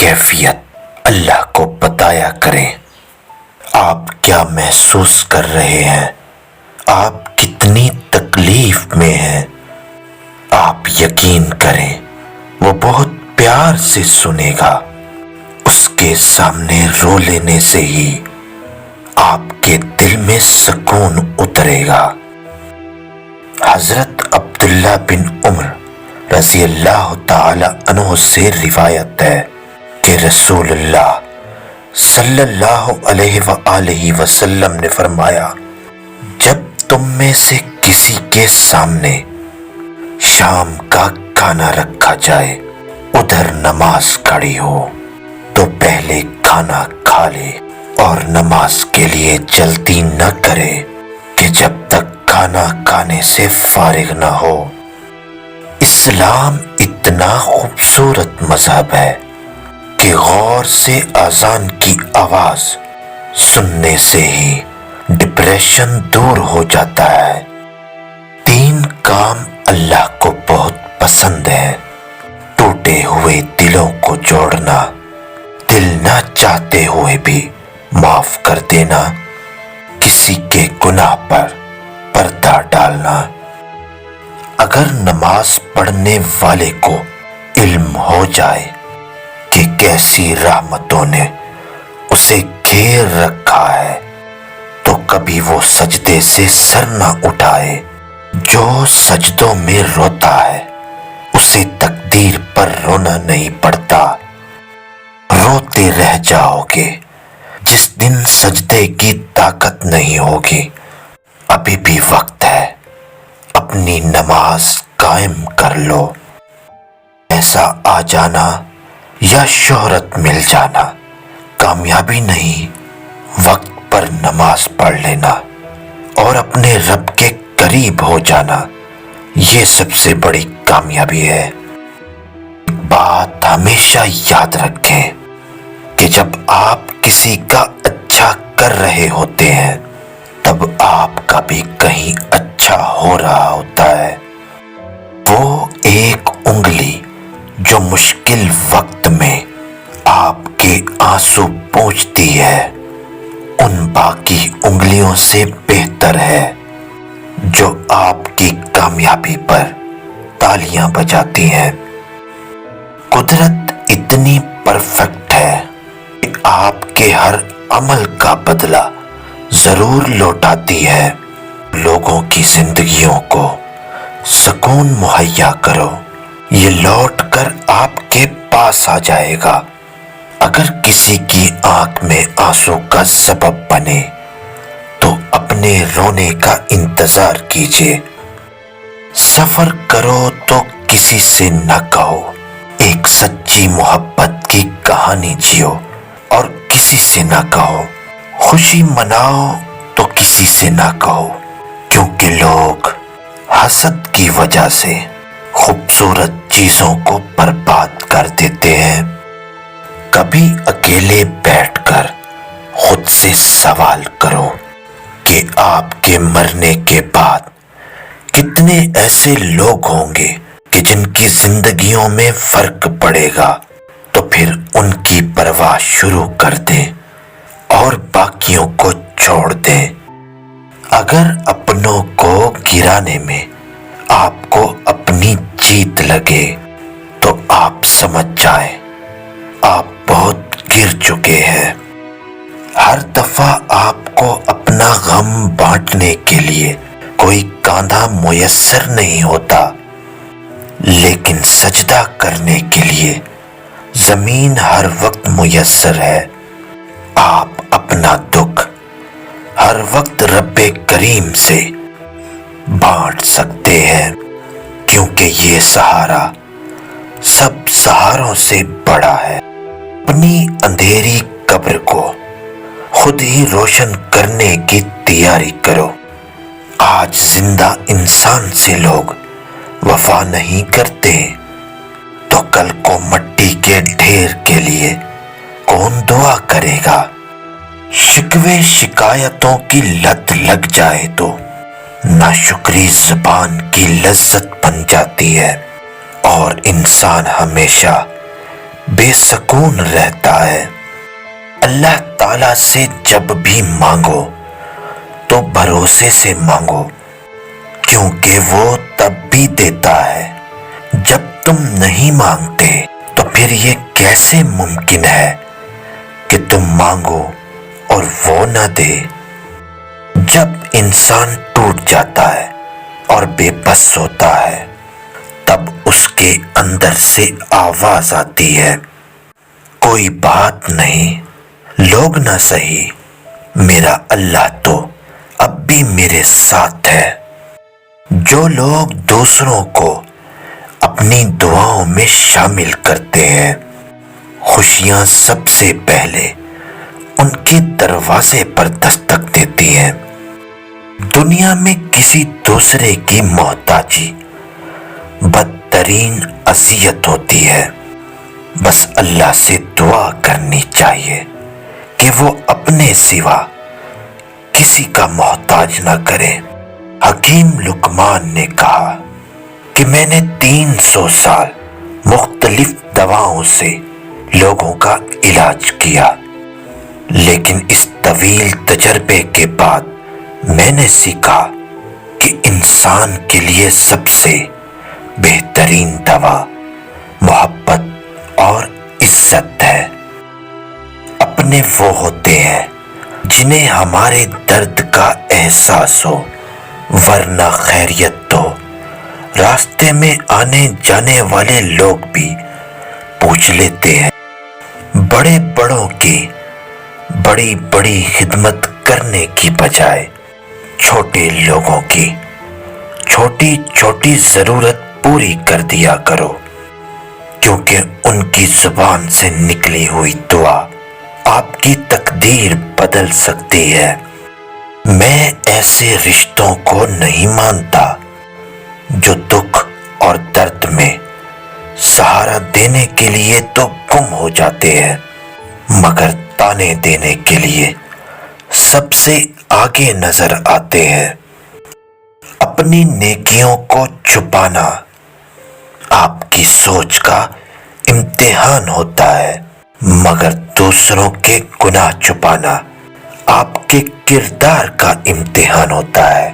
کیفیت اللہ کو بتایا کریں۔ آپ کیا محسوس کر رہے ہیں، آپ کتنی تکلیف میں ہیں، آپ یقین کریں وہ بہت پیار سے سنے گا۔ اس کے سامنے رو لینے سے ہی آپ کے دل میں سکون اترے گا۔ حضرت عبداللہ بن عمر رضی اللہ تعالی عنہ سے روایت ہے کہ رسول اللہ صلی اللہ علیہ وآلہ وسلم نے فرمایا، جب تم میں سے کسی کے سامنے شام کا کھانا رکھا جائے، ادھر نماز کھڑی ہو، تو پہلے کھانا کھا لے اور نماز کے لیے جلدی نہ کرے کہ جب تک کھانا کھانے سے فارغ نہ ہو۔ اسلام اتنا خوبصورت مذہب ہے کہ غور سے اذان کی آواز سننے سے ہی ڈپریشن دور ہو جاتا ہے۔ 3 کام اللہ کو بہت پسند ہیں: ٹوٹے ہوئے دلوں کو جوڑنا، دل نہ چاہتے ہوئے بھی معاف کر دینا، کسی کے گناہ پر پردہ ڈالنا۔ اگر نماز پڑھنے والے کو علم ہو جائے کہ کیسی رحمتوں نے اسے گھیر رکھا ہے، تو کبھی وہ سجدے سے سر نہ اٹھائے۔ جو سجدوں میں روتا ہے اسے تقدیر پر رونا نہیں پڑتا، روتے رہ جاؤ گے جس دن سجدے کی طاقت نہیں ہوگی۔ ابھی بھی وقت ہے، اپنی نماز قائم کر لو۔ ایسا آ جانا یا شہرت مل جانا کامیابی نہیں، وقت پر نماز پڑھ لینا اور اپنے رب کے قریب ہو جانا، یہ سب سے بڑی کامیابی ہے۔ ایک بات ہمیشہ یاد رکھیں کہ جب آپ کسی کا اچھا کر رہے ہوتے ہیں تب آپ کا بھی کہیں اچھا ہو رہا ہوتا ہے۔ وہ ایک انگلی جو مشکل وقت میں آپ کے آنسو پونچھتی ہے، ان باقی انگلیوں سے بہتر ہے جو آپ کی کامیابی پر تالیاں بجاتی ہیں۔ قدرت اتنی پرفیکٹ ہے کہ آپ کے ہر عمل کا بدلہ ضرور لوٹاتی ہے۔ لوگوں کی زندگیوں کو سکون مہیا کرو، یہ لوٹ کر آپ کے پاس آ جائے گا۔ اگر کسی کی آنکھ میں آنسو کا سبب بنے تو اپنے رونے کا انتظار کیجیے۔ سفر کرو تو کسی سے نہ کہو، ایک سچی محبت کی کہانی جیو اور کسی سے نہ کہو۔ خوشی مناؤ تو کسی سے نہ کہو، کیونکہ لوگ حسد کی وجہ سے خوبصورت چیزوں کو برباد کر دیتے ہیں۔ کبھی اکیلے بیٹھ کر خود سے سوال کرو کہ آپ کے مرنے کے بعد کتنے ایسے لوگ ہوں گے کہ جن کی زندگیوں میں فرق پڑے گا، تو پھر ان کی پرواہ شروع کر دیں اور باقیوں کو چھوڑ دیں۔ اگر اپنوں کو گرانے میں آپ کو اپنی جیت لگے تو آپ سمجھ جائیں آپ بہت گر چکے ہیں۔ ہر دفعہ آپ کو اپنا غم بانٹنے کے لیے کوئی کاندھا میسر نہیں ہوتا، لیکن سجدہ کرنے کے لیے زمین ہر وقت میسر ہے۔ آپ اپنا دکھ ہر وقت رب کریم سے بانٹ سکتے ہیں، کیونکہ یہ سہارا سب سہاروں سے بڑا ہے۔ اپنی اندھیری قبر کو خود ہی روشن کرنے کی تیاری کرو۔ آج زندہ انسان سے لوگ وفا نہیں کرتے تو کل کو مٹی کے ڈھیر کے لیے کون دعا کرے گا؟ شکوے شکایتوں کی لت لگ جائے تو ناشکری زبان کی لذت بن جاتی ہے، اور انسان ہمیشہ بے سکون رہتا ہے۔ اللہ تعالیٰ سے جب بھی مانگو تو بھروسے سے مانگو، کیونکہ وہ تب بھی دیتا ہے جب تم نہیں مانگتے۔ تو پھر یہ کیسے ممکن ہے کہ تم مانگو اور وہ نہ دے؟ جب انسان ٹوٹ جاتا ہے اور بے بس ہوتا ہے تب اس کے اندر سے آواز آتی ہے، کوئی بات نہیں، لوگ نہ سہی، میرا اللہ تو اب بھی میرے ساتھ ہے۔ جو لوگ دوسروں کو اپنی دعاؤں میں شامل کرتے ہیں، خوشیاں سب سے پہلے ان کے دروازے پر دستک دیتی ہیں۔ دنیا میں کسی دوسرے کی محتاجی بدترین اذیت ہوتی ہے۔ بس اللہ سے دعا کرنی چاہیے کہ وہ اپنے سوا کسی کا محتاج نہ کرے۔ حکیم لقمان نے کہا کہ میں نے 300 سال مختلف دواؤں سے لوگوں کا علاج کیا، لیکن اس طویل تجربے کے بعد میں نے سیکھا کہ انسان کے لیے سب سے بہترین دوا محبت اور عزت ہے۔ اپنے وہ ہوتے ہیں جنہیں ہمارے درد کا احساس ہو، ورنہ خیریت تو راستے میں آنے جانے والے لوگ بھی پوچھ لیتے ہیں۔ بڑے بڑوں کی بڑی بڑی خدمت کرنے کی بجائے چھوٹے لوگوں کی چھوٹی چھوٹی ضرورت پوری کر دیا کرو، کیونکہ ان کی زبان سے نکلی ہوئی دعا آپ کی تقدیر بدل سکتی ہے۔ میں ایسے رشتوں کو نہیں مانتا جو دکھ اور درد میں سہارا دینے کے لیے تو گم ہو جاتے ہیں، مگر تانے دینے کے لیے سب سے آگے نظر آتے ہیں۔ اپنی نیکیوں کو چھپانا آپ کی سوچ کا امتحان ہوتا ہے، مگر دوسروں کے گناہ چھپانا آپ کے کردار کا امتحان ہوتا ہے۔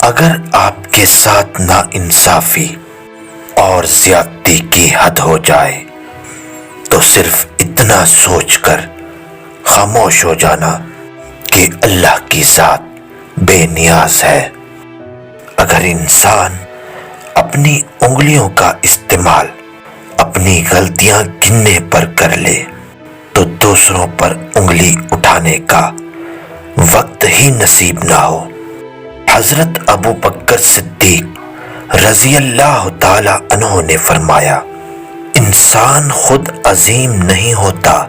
اگر آپ کے ساتھ ناانصافی اور زیادتی کی حد ہو جائے تو صرف اتنا سوچ کر خاموش ہو جانا کہ اللہ کی ذات بے نیاز ہے۔ اگر انسان اپنی انگلیوں کا استعمال اپنی غلطیاں گننے پر کر لے تو دوسروں پر انگلی اٹھانے کا وقت ہی نصیب نہ ہو۔ حضرت ابو بکر صدیق رضی اللہ تعالی عنہ نے فرمایا، انسان خود عظیم نہیں ہوتا،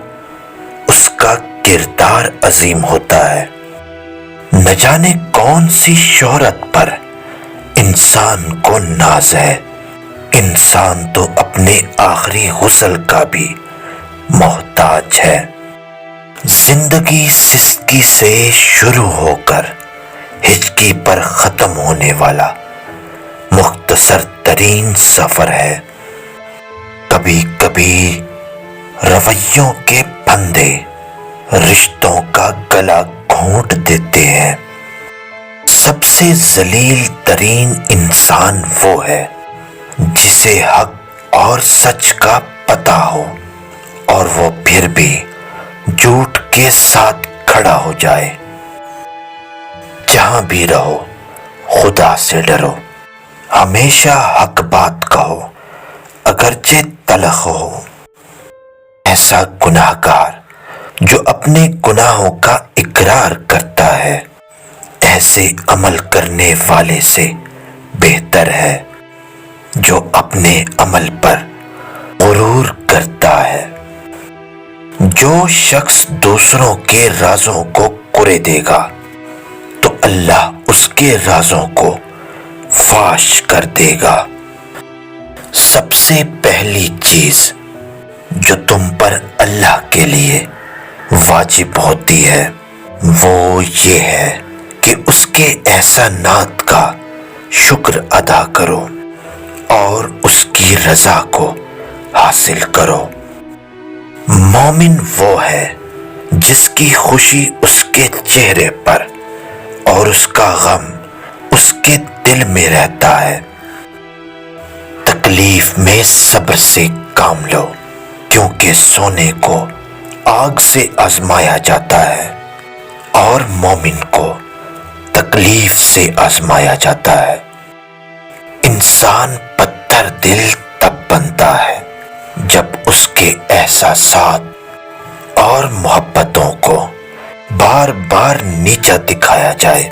اس کا کردار عظیم ہوتا ہے۔ نہ جانے کون سی شہرت پر انسان کو ناز ہے، انسان تو اپنے آخری غسل کا بھی محتاج ہے۔ زندگی سستی سے شروع ہو کر ہچکی پر ختم ہونے والا مختصر ترین سفر ہے۔ کبھی کبھی رویوں کے پھندے رشتوں کا گلا گھونٹ دیتے ہیں۔ سب سے ذلیل ترین انسان وہ ہے جسے حق اور سچ کا پتہ ہو اور وہ پھر بھی جھوٹ کے ساتھ کھڑا ہو جائے۔ جہاں بھی رہو خدا سے ڈرو، ہمیشہ حق بات کہو اگرچہ تلخ ہو۔ ایسا گناہ گار جو اپنے گناہوں کا اقرار کرتا ہے ایسے عمل کرنے والے سے بہتر ہے جو اپنے عمل پر غرور کرتا ہے۔ جو شخص دوسروں کے رازوں کو کرے دے گا تو اللہ اس کے رازوں کو فاش کر دے گا۔ سب سے پہلی چیز جو تم پر اللہ کے لیے واجب ہوتی ہے وہ یہ ہے کہ اس کے احسانات کا شکر ادا کرو اور اس کی رضا کو حاصل کرو۔ مومن وہ ہے جس کی خوشی اس کے چہرے پر اور اس کا غم اس کے دل میں رہتا ہے۔ تکلیف میں صبر سے کام لو، کیونکہ سونے کو آگ سے آزمایا جاتا ہے اور مومن کو تکلیف سے آزمایا جاتا ہے۔ انسان پتھر دل تب بنتا ہے جب اس کے احساسات اور محبتوں کو بار بار نیچا دکھایا جائے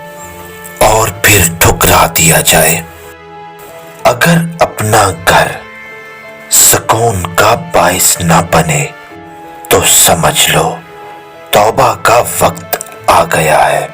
اور پھر ٹھکرا دیا جائے۔ اگر اپنا گھر سکون کا باعث نہ بنے تو سمجھ لو توبہ کا وقت آ گیا ہے۔